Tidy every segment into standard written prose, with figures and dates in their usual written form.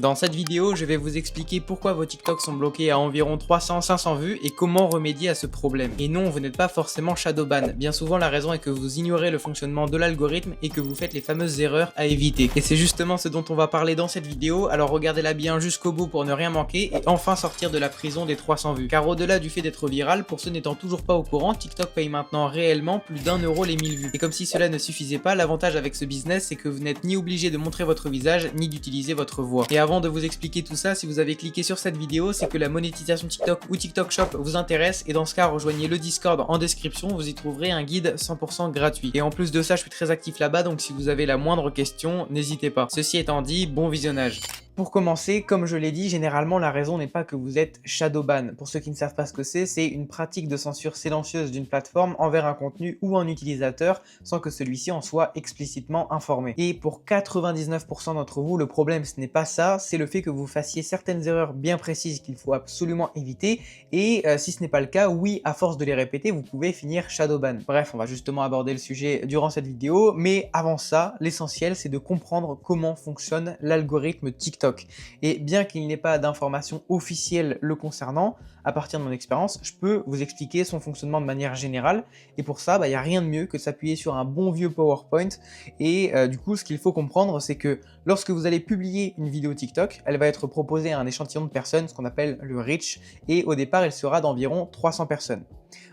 Dans cette vidéo, je vais vous expliquer pourquoi vos TikTok sont bloqués à environ 300-500 vues et comment remédier à ce problème. Et non, vous n'êtes pas forcément shadowban. Bien souvent, la raison est que vous ignorez le fonctionnement de l'algorithme et que vous faites les fameuses erreurs à éviter. Et c'est justement ce dont on va parler dans cette vidéo, alors regardez-la bien jusqu'au bout pour ne rien manquer et enfin sortir de la prison des 300 vues. Car au-delà du fait d'être viral, pour ceux n'étant toujours pas au courant, TikTok paye maintenant réellement plus d'1 € les 1000 vues. Et comme si cela ne suffisait pas, l'avantage avec ce business, c'est que vous n'êtes ni obligé de montrer votre visage, ni d'utiliser votre voix. Et avant de vous expliquer tout ça, si vous avez cliqué sur cette vidéo, c'est que la monétisation TikTok ou TikTok Shop vous intéresse et dans ce cas, rejoignez le Discord en description, vous y trouverez un guide 100% gratuit. Et en plus de ça, je suis très actif là-bas, donc si vous avez la moindre question, n'hésitez pas. Ceci étant dit, bon visionnage. Pour commencer, comme je l'ai dit, généralement la raison n'est pas que vous êtes shadowban. Pour ceux qui ne savent pas ce que c'est une pratique de censure silencieuse d'une plateforme envers un contenu ou un utilisateur sans que celui-ci en soit explicitement informé. Et pour 99% d'entre vous, le problème ce n'est pas ça, c'est le fait que vous fassiez certaines erreurs bien précises qu'il faut absolument éviter et si ce n'est pas le cas, oui, à force de les répéter, vous pouvez finir shadowban. Bref, on va justement aborder le sujet durant cette vidéo, mais avant ça, l'essentiel c'est de comprendre comment fonctionne l'algorithme TikTok. Et bien qu'il n'y ait pas d'informations officielles le concernant, à partir de mon expérience, je peux vous expliquer son fonctionnement de manière générale. Et pour ça, il n'y a rien de mieux que de s'appuyer sur un bon vieux PowerPoint. Et du coup, ce qu'il faut comprendre, c'est que lorsque vous allez publier une vidéo TikTok, elle va être proposée à un échantillon de personnes, ce qu'on appelle le reach. Et au départ, elle sera d'environ 300 personnes.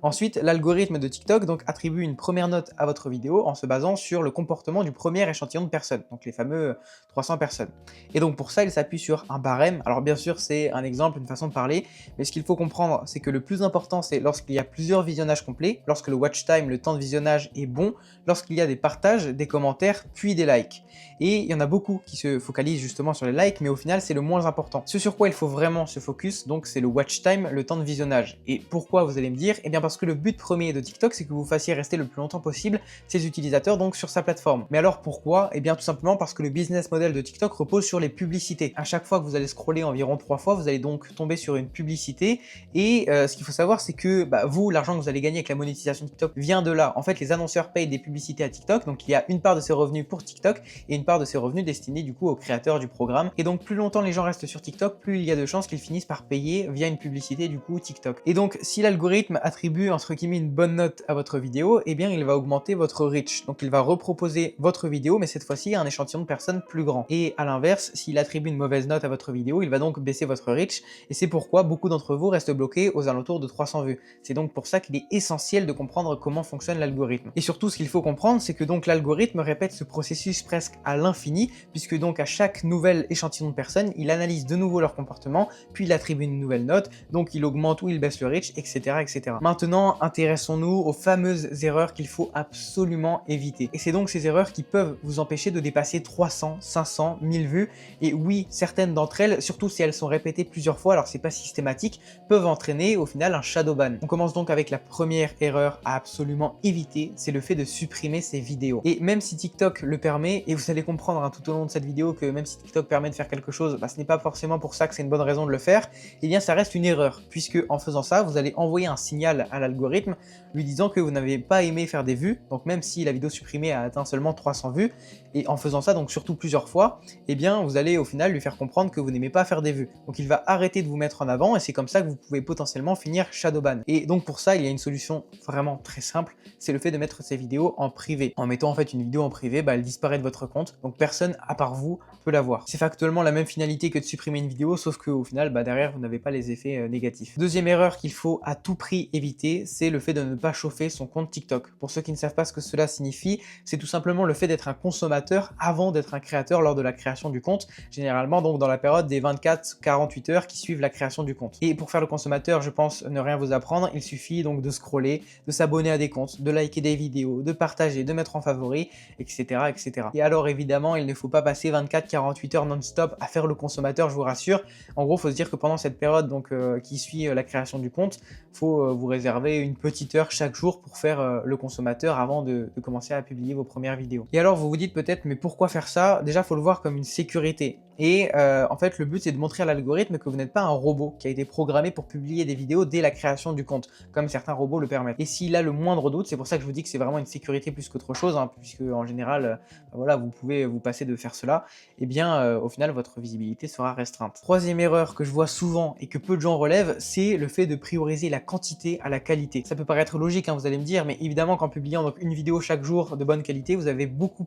Ensuite, l'algorithme de TikTok donc attribue une première note à votre vidéo en se basant sur le comportement du premier échantillon de personnes, donc les fameux 300 personnes. Et donc pour ça, il s'appuie sur un barème. Alors bien sûr, c'est un exemple, une façon de parler, mais ce qu'il faut comprendre, c'est que le plus important, c'est lorsqu'il y a plusieurs visionnages complets, lorsque le watch time, le temps de visionnage est bon, lorsqu'il y a des partages, des commentaires, puis des likes. Et il y en a beaucoup qui se focalisent justement sur les likes, mais au final, c'est le moins important. Ce sur quoi il faut vraiment se focus, donc c'est le watch time, le temps de visionnage. Et pourquoi, vous allez me dire? Eh bien parce que le but premier de TikTok, c'est que vous fassiez rester le plus longtemps possible ses utilisateurs donc sur sa plateforme. Mais alors pourquoi? Eh bien tout simplement parce que le business model de TikTok repose sur les publicités. À chaque fois que vous allez scroller environ 3 fois, vous allez donc tomber sur une publicité. Et ce qu'il faut savoir, c'est que vous, l'argent que vous allez gagner avec la monétisation TikTok vient de là. En fait, les annonceurs payent des publicités à TikTok, donc il y a une part de ces revenus pour TikTok et une part de ces revenus destinés du coup aux créateurs du programme. Et donc plus longtemps les gens restent sur TikTok, plus il y a de chances qu'ils finissent par payer via une publicité du coup TikTok. Et donc si l'algorithme attribue entre guillemets une bonne note à votre vidéo, eh bien il va augmenter votre reach. Donc il va reproposer votre vidéo, mais cette fois-ci à un échantillon de personnes plus grand. Et à l'inverse, s'il attribue une mauvaise note à votre vidéo, il va donc baisser votre reach. Et c'est pourquoi beaucoup d'entre vous restent bloqués aux alentours de 300 vues. C'est donc pour ça qu'il est essentiel de comprendre comment fonctionne l'algorithme. Et surtout, ce qu'il faut comprendre, c'est que donc l'algorithme répète ce processus presque à l'infini, puisque donc à chaque nouvel échantillon de personnes, il analyse de nouveau leur comportement, puis il attribue une nouvelle note, donc il augmente ou il baisse le reach, etc. etc. Maintenant, intéressons-nous aux fameuses erreurs qu'il faut absolument éviter. Et c'est donc ces erreurs qui peuvent vous empêcher de dépasser 300, 500, 1000 vues. Et oui, certaines d'entre elles, surtout si elles sont répétées plusieurs fois, alors c'est pas systématique, peuvent entraîner au final un shadowban. On commence donc avec la première erreur à absolument éviter, c'est le fait de supprimer ces vidéos. Et même si TikTok le permet, et vous allez comprendre tout au long de cette vidéo que même si TikTok permet de faire quelque chose, ce n'est pas forcément pour ça que c'est une bonne raison de le faire, et bien ça reste une erreur, puisque en faisant ça, vous allez envoyer un signal à l'algorithme lui disant que vous n'avez pas aimé faire des vues, donc même si la vidéo supprimée a atteint seulement 300 vues, et en faisant ça donc surtout plusieurs fois, eh bien vous allez au final lui faire comprendre que vous n'aimez pas faire des vues. Donc il va arrêter de vous mettre en avant et c'est comme ça que vous pouvez potentiellement finir shadowban. Et donc pour ça, il y a une solution vraiment très simple, c'est le fait de mettre ces vidéos en privé. En mettant en fait une vidéo en privé, elle disparaît de votre compte, donc personne à part vous peut la voir. C'est factuellement la même finalité que de supprimer une vidéo, sauf qu'au final, derrière, vous n'avez pas les effets négatifs. Deuxième erreur qu'il faut à tout prix éviter, c'est le fait de ne pas chauffer son compte TikTok. Pour ceux qui ne savent pas ce que cela signifie, c'est tout simplement le fait d'être un consommateur avant d'être un créateur lors de la création du compte, généralement donc dans la période des 24-48 heures qui suivent la création du compte. Et pour faire le consommateur, je pense ne rien vous apprendre, il suffit donc de scroller, de s'abonner à des comptes, de liker des vidéos, de partager, de mettre en favori, etc. etc. Et alors évidemment, il ne faut pas passer 24-48 heures non-stop à faire le consommateur, je vous rassure. En gros, il faut se dire que pendant cette période donc, qui suit la création du compte, il faut vous réserver une petite heure chaque jour pour faire le consommateur avant de commencer à publier vos premières vidéos. Et alors vous vous dites peut-être, mais pourquoi faire ça? Déjà, il faut le voir comme une sécurité. Et en fait, le but, c'est de montrer à l'algorithme que vous n'êtes pas un robot qui a été programmé pour publier des vidéos dès la création du compte, comme certains robots le permettent. Et s'il a le moindre doute, c'est pour ça que je vous dis que c'est vraiment une sécurité plus qu'autre chose, hein, puisque en général, voilà, vous pouvez vous passer de faire cela, et bien au final votre visibilité sera restreinte. Troisième erreur que je vois souvent et que peu de gens relèvent, c'est le fait de prioriser la quantité à la qualité. Ça peut paraître logique, hein, vous allez me dire, mais évidemment qu'en publiant donc une vidéo chaque jour de bonne qualité, vous avez beaucoup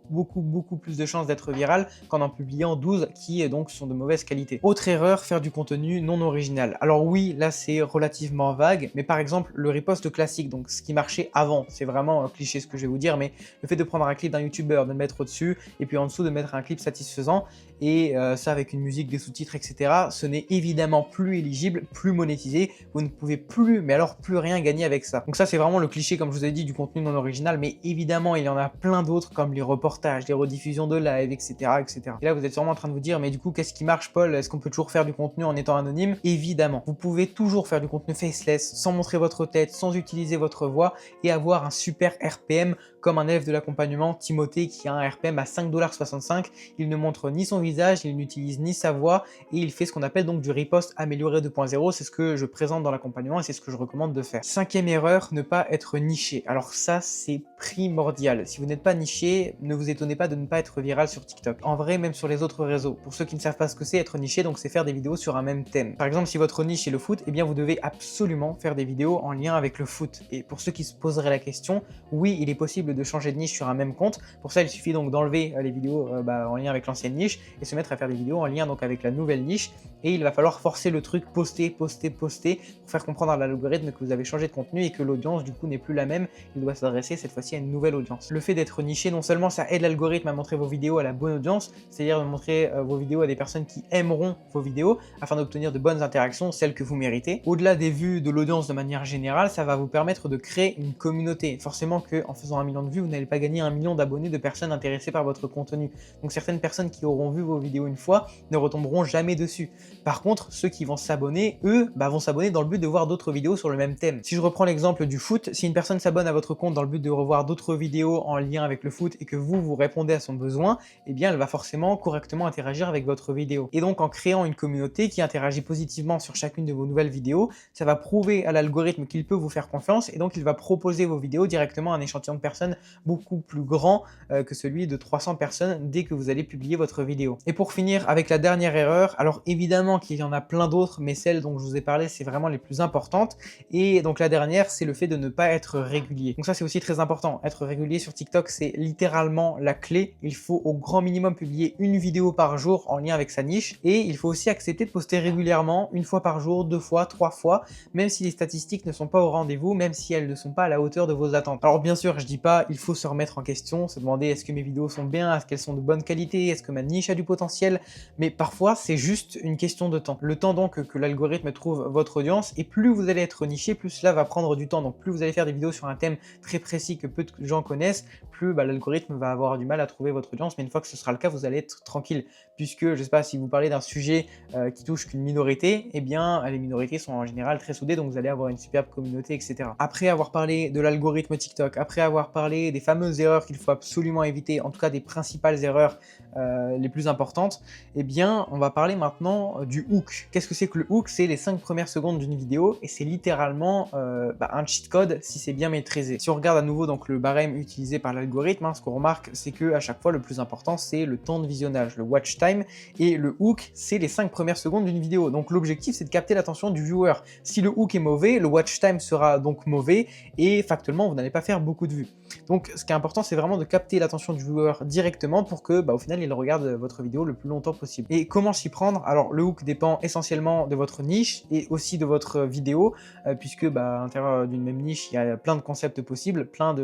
plus de chances d'être viral qu'en publiant 12 qui donc sont de mauvaise qualité. Autre erreur, faire du contenu non original. Alors oui, là c'est relativement vague, mais par exemple le riposte classique, donc ce qui marchait avant, c'est vraiment cliché ce que je vais vous dire, mais le fait de prendre un clip d'un youtubeur, de le mettre au-dessus, et puis en dessous de mettre un clip satisfaisant, et ça avec une musique, des sous-titres, etc. Ce n'est évidemment plus éligible, plus monétisé, vous ne pouvez plus, mais alors plus rien gagner avec ça. Donc ça c'est vraiment le cliché, comme je vous ai dit, du contenu non original, mais évidemment il y en a plein d'autres comme les reportages, les rediffusions de live, etc., etc. Et là vous êtes sûrement en train de vous dire, mais du coup qu'est-ce qui marche Paul? Est-ce qu'on peut toujours faire du contenu en étant anonyme? Évidemment, vous pouvez toujours faire du contenu faceless, sans montrer votre tête, sans utiliser votre voix, et avoir un super RPM comme un élève de l'accompagnement, Timothée, qui a un RPM à 5,65 $. Il ne montre ni son visage, il n'utilise ni sa voix, et il fait ce qu'on appelle donc du riposte amélioré 2.0. C'est ce que je présente dans l'accompagnement et c'est ce que je recommande de faire. Cinquième erreur, ne pas être niché. Alors ça, c'est primordial. Si vous n'êtes pas niché, ne vous étonnez pas de ne pas être viral sur TikTok. En vrai, même sur les autres réseaux. Pour ceux qui ne savent pas ce que c'est être niché, donc c'est faire des vidéos sur un même thème. Par exemple, si votre niche est le foot, eh bien vous devez absolument faire des vidéos en lien avec le foot. Et pour ceux qui se poseraient la question, oui, il est possible de changer de niche sur un même compte. Pour ça, il suffit donc d'enlever les vidéos en lien avec l'ancienne niche et se mettre à faire des vidéos en lien donc avec la nouvelle niche. Et il va falloir forcer le truc, poster, pour faire comprendre à l'algorithme que vous avez changé de contenu et que l'audience du coup n'est plus la même. Il doit s'adresser cette fois-ci à une nouvelle audience. Le fait d'être niché, non seulement ça aide l'algorithme à montrer vos vidéos à la bonne audience, c'est-à-dire de montrer vos vidéos à des personnes qui aimeront vos vidéos afin d'obtenir de bonnes interactions, celles que vous méritez. Au-delà des vues de l'audience de manière générale, ça va vous permettre de créer une communauté. Forcément qu'en faisant 1 million de vues, vous n'allez pas gagner 1 million d'abonnés de personnes intéressées par votre contenu. Donc certaines personnes qui auront vu vos vidéos une fois ne retomberont jamais dessus. Par contre, ceux qui vont s'abonner, eux, vont s'abonner dans le but de voir d'autres vidéos sur le même thème. Si je reprends l'exemple du foot, si une personne s'abonne à votre compte dans le but de revoir d'autres vidéos en lien avec le foot et que vous répondez à son besoin, eh bien elle va forcément correctement interagir avec votre vidéo. Et donc en créant une communauté qui interagit positivement sur chacune de vos nouvelles vidéos, ça va prouver à l'algorithme qu'il peut vous faire confiance et donc il va proposer vos vidéos directement à un échantillon de personnes beaucoup plus grand que celui de 300 personnes dès que vous allez publier votre vidéo. Et pour finir avec la dernière erreur, alors évidemment qu'il y en a plein d'autres, mais celles dont je vous ai parlé, c'est vraiment les plus importantes. Et donc la dernière, c'est le fait de ne pas être régulier. Donc ça, c'est aussi très important. Être régulier sur TikTok, c'est littéralement la clé. Il faut au grand minimum publier une vidéo par jour en lien avec sa niche. Et il faut aussi accepter de poster régulièrement, 1 fois par jour, 2 fois, 3 fois, même si les statistiques ne sont pas au rendez-vous, même si elles ne sont pas à la hauteur de vos attentes. Alors bien sûr, je dis pas, il faut se remettre en question, se demander est-ce que mes vidéos sont bien, est-ce qu'elles sont de bonne qualité, est-ce que ma niche a du potentiel, mais parfois c'est juste une question de temps. Le temps donc que l'algorithme trouve votre audience, et plus vous allez être niché, plus cela va prendre du temps. Donc plus vous allez faire des vidéos sur un thème très précis que peu de gens connaissent, plus l'algorithme va avoir du mal à trouver votre audience, mais une fois que ce sera le cas, vous allez être tranquille, puisque je sais pas, si vous parlez d'un sujet qui touche qu'une minorité, eh bien les minorités sont en général très soudées, donc vous allez avoir une superbe communauté, etc. Après avoir parlé de l'algorithme TikTok, après avoir parlé des fameuses erreurs qu'il faut absolument éviter, en tout cas des principales erreurs les plus importantes, eh bien on va parler maintenant du hook. Qu'est-ce que c'est que le hook? C'est les 5 premières secondes d'une vidéo et c'est littéralement un cheat code si c'est bien maîtrisé. Si on regarde à nouveau donc le barème utilisé par l'algorithme, ce qu'on remarque c'est que à chaque fois le plus important c'est le temps de visionnage, le watch time, et le hook c'est les 5 premières secondes d'une vidéo. Donc l'objectif c'est de capter l'attention du viewer. Si le hook est mauvais, le watch time sera donc mauvais et factuellement vous n'allez pas faire beaucoup de vues. Donc ce qui est important c'est vraiment de capter l'attention du viewer directement pour que au final il regarde votre vidéo le plus longtemps possible. Et comment s'y prendre? Alors le hook dépend essentiellement de votre niche et aussi de votre vidéo puisque à l'intérieur d'une même niche il y a plein de concepts possibles, plein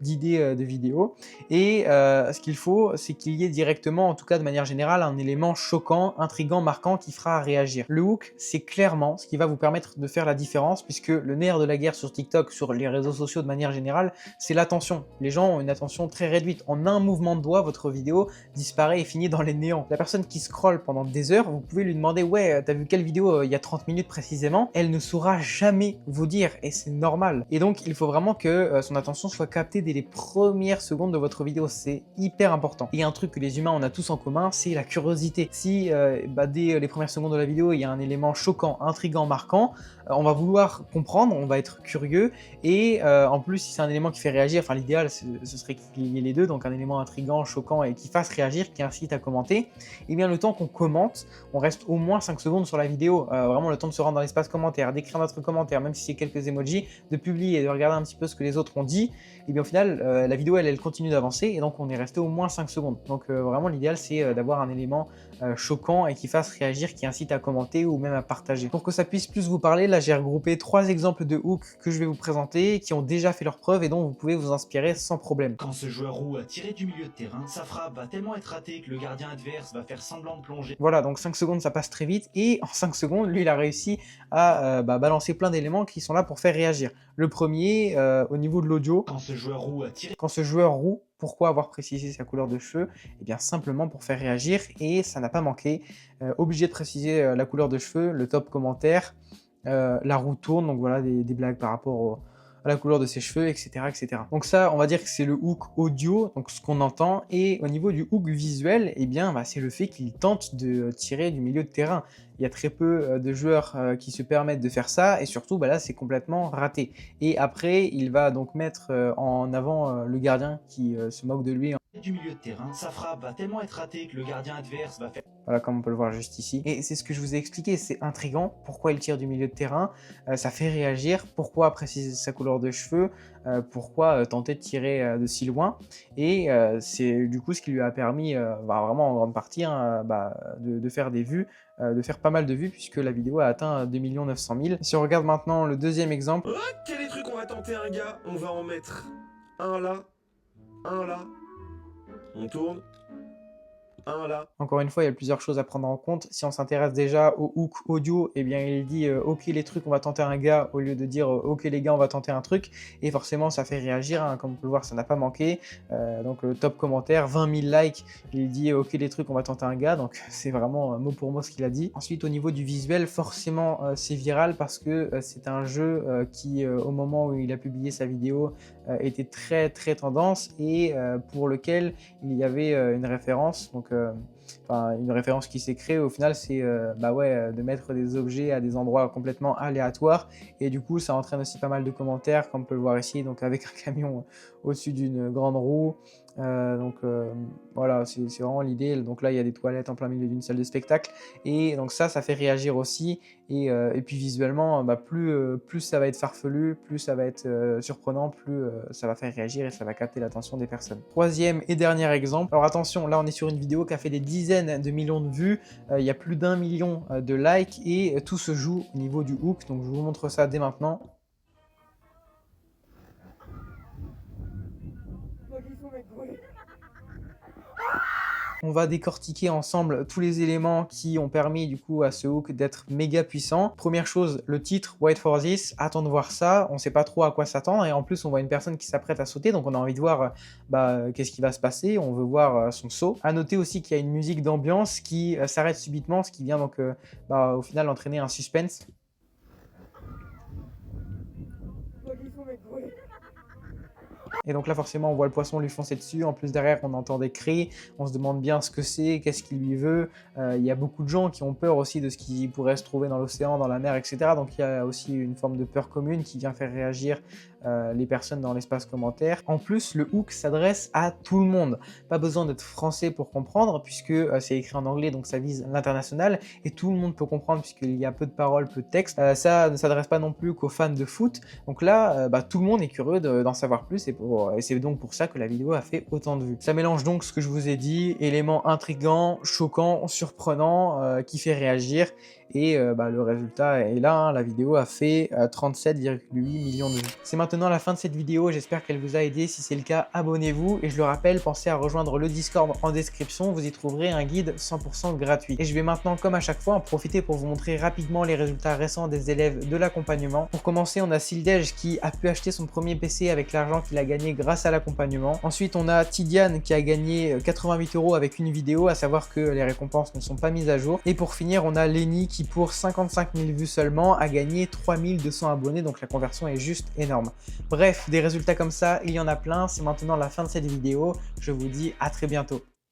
d'idées de vidéos, et ce qu'il faut c'est qu'il y ait directement, en tout cas de manière générale, un élément choquant, intriguant, marquant qui fera réagir. Le hook c'est clairement ce qui va vous permettre de faire la différence, puisque le nerf de la guerre sur TikTok, sur les réseaux sociaux de manière générale, c'est l'attention. Les gens ont une attention très réduite. En un mouvement de doigt, votre vidéo disparaît et finit dans les néants. La personne qui scrolle pendant des heures, vous pouvez lui demander « Ouais, t'as vu quelle vidéo il y a 30 minutes précisément ?» Elle ne saura jamais vous dire et c'est normal. Et donc, il faut vraiment que son attention soit captée dès les premières secondes de votre vidéo. C'est hyper important. Et un truc que les humains, on a tous en commun, c'est la curiosité. Si dès les premières secondes de la vidéo, il y a un élément choquant, intriguant, marquant, on va vouloir comprendre, on va être curieux et en plus si c'est un élément qui fait réagir, enfin l'idéal ce serait qu'il y ait les deux, donc un élément intriguant, choquant et qui fasse réagir, qui incite à commenter, et bien le temps qu'on commente, on reste au moins 5 secondes sur la vidéo, vraiment le temps de se rendre dans l'espace commentaire, d'écrire notre commentaire, même si c'est quelques emojis, de publier et de regarder un petit peu ce que les autres ont dit, et bien au final la vidéo elle continue d'avancer et donc on est resté au moins 5 secondes. Donc vraiment l'idéal c'est d'avoir un élément choquant et qui fasse réagir, qui incite à commenter ou même à partager. Pour que ça puisse plus vous parler, là j'ai regroupé 3 exemples de hooks que je vais vous présenter, qui ont déjà fait leurs preuves et dont vous pouvez vous inspirer sans problème. Quand ce joueur roux a tiré du milieu de terrain, sa frappe va tellement être ratée que le gardien adverse va faire semblant de plonger. Voilà, donc 5 secondes ça passe très vite et en 5 secondes, lui il a réussi à balancer plein d'éléments qui sont là pour faire réagir. Le premier, au niveau de l'audio, Quand ce joueur roux a tiré... Quand ce joueur roux, pourquoi avoir précisé sa couleur de cheveux? Eh bien simplement pour faire réagir et ça n'a pas manqué. Obligé de préciser la couleur de cheveux, le top commentaire, la roue tourne, donc voilà des blagues par rapport à la couleur de ses cheveux, etc., etc. Donc ça, on va dire que c'est le hook audio, donc ce qu'on entend, et au niveau du hook visuel, eh bien c'est le fait qu'il tente de tirer du milieu de terrain. Il y a très peu de joueurs qui se permettent de faire ça, et surtout là c'est complètement raté. Et après, il va donc mettre en avant le gardien qui se moque de lui. Du milieu de terrain, sa frappe va tellement être ratée que le gardien adverse va faire... Voilà, comme on peut le voir juste ici. Et c'est ce que je vous ai expliqué, c'est intriguant. Pourquoi il tire du milieu de terrain, ça fait réagir. Pourquoi préciser sa couleur de cheveux, pourquoi tenter de tirer de si loin. Et c'est du coup ce qui lui a permis, vraiment en grande partie, hein, de faire des vues, de faire pas mal de vues, puisque la vidéo a atteint 2 900 000. Si on regarde maintenant le deuxième exemple. Ok les trucs, on va tenter un gars, on va en mettre un là, on tourne, un là. Encore une fois, il y a plusieurs choses à prendre en compte. Si on s'intéresse déjà au hook audio, eh bien il dit ok les trucs, on va tenter un gars, au lieu de dire ok les gars, on va tenter un truc. Et forcément, ça fait réagir, hein. Comme on peut le voir, ça n'a pas manqué. Donc top commentaire, 20 000 likes, il dit ok les trucs, on va tenter un gars. Donc c'est vraiment mot pour mot ce qu'il a dit. Ensuite, au niveau du visuel, forcément c'est viral parce que c'est un jeu qui, au moment où il a publié sa vidéo, était très très tendance et pour lequel il y avait une référence. Donc une référence qui s'est créée au final, c'est de mettre des objets à des endroits complètement aléatoires, et du coup ça entraîne aussi pas mal de commentaires comme on peut le voir ici, donc avec un camion au-dessus d'une grande roue. Voilà, c'est vraiment l'idée. Donc là il y a des toilettes en plein milieu d'une salle de spectacle, et donc ça fait réagir aussi, et puis visuellement plus ça va être farfelu, plus ça va être surprenant, plus ça va faire réagir et ça va capter l'attention des personnes. Troisième et dernier exemple, alors attention, là on est sur une vidéo qui a fait des dizaines de millions de vues, il y a plus d'1 million de likes, et tout se joue au niveau du hook, donc je vous montre ça dès maintenant. On va décortiquer ensemble tous les éléments qui ont permis du coup à ce hook d'être méga puissant. Première chose, le titre Wait for this, attends de voir ça, on sait pas trop à quoi s'attendre, et en plus on voit une personne qui s'apprête à sauter, donc on a envie de voir qu'est-ce qui va se passer, on veut voir son saut. À noter aussi qu'il y a une musique d'ambiance qui s'arrête subitement, ce qui vient donc au final entraîner un suspense. Et donc là forcément on voit le poisson lui foncer dessus, en plus derrière on entend des cris, on se demande bien ce que c'est, qu'est-ce qu'il lui veut. Il y a beaucoup de gens qui ont peur aussi de ce qui pourrait se trouver dans l'océan, dans la mer, etc. Donc il y a aussi une forme de peur commune qui vient faire réagir les personnes dans l'espace commentaire. En plus, le hook s'adresse à tout le monde. Pas besoin d'être français pour comprendre, puisque c'est écrit en anglais, donc ça vise l'international, et tout le monde peut comprendre puisqu'il y a peu de paroles, peu de texte. Ça ne s'adresse pas non plus qu'aux fans de foot. Donc là, tout le monde est curieux d'en savoir plus, et c'est donc pour ça que la vidéo a fait autant de vues. Ça mélange donc ce que je vous ai dit, éléments intrigants, choquants, surprenants, qui fait réagir, et le résultat est là, hein. La vidéo a fait 37,8 millions de vues. C'est maintenant la fin de cette vidéo, j'espère qu'elle vous a aidé. Si c'est le cas, abonnez-vous et je le rappelle, pensez à rejoindre le Discord en description, vous y trouverez un guide 100% gratuit. Et je vais maintenant, comme à chaque fois, en profiter pour vous montrer rapidement les résultats récents des élèves de l'accompagnement. Pour commencer, on a Sildej qui a pu acheter son premier PC avec l'argent qu'il a gagné grâce à l'accompagnement. Ensuite, on a Tidiane qui a gagné 88 € avec une vidéo, à savoir que les récompenses ne sont pas mises à jour. Et pour finir, on a Lenny qui, pour 55 000 vues seulement, a gagné 3200 abonnés, donc la conversion est juste énorme. Bref, des résultats comme ça, il y en a plein. C'est maintenant la fin de cette vidéo. Je vous dis à très bientôt.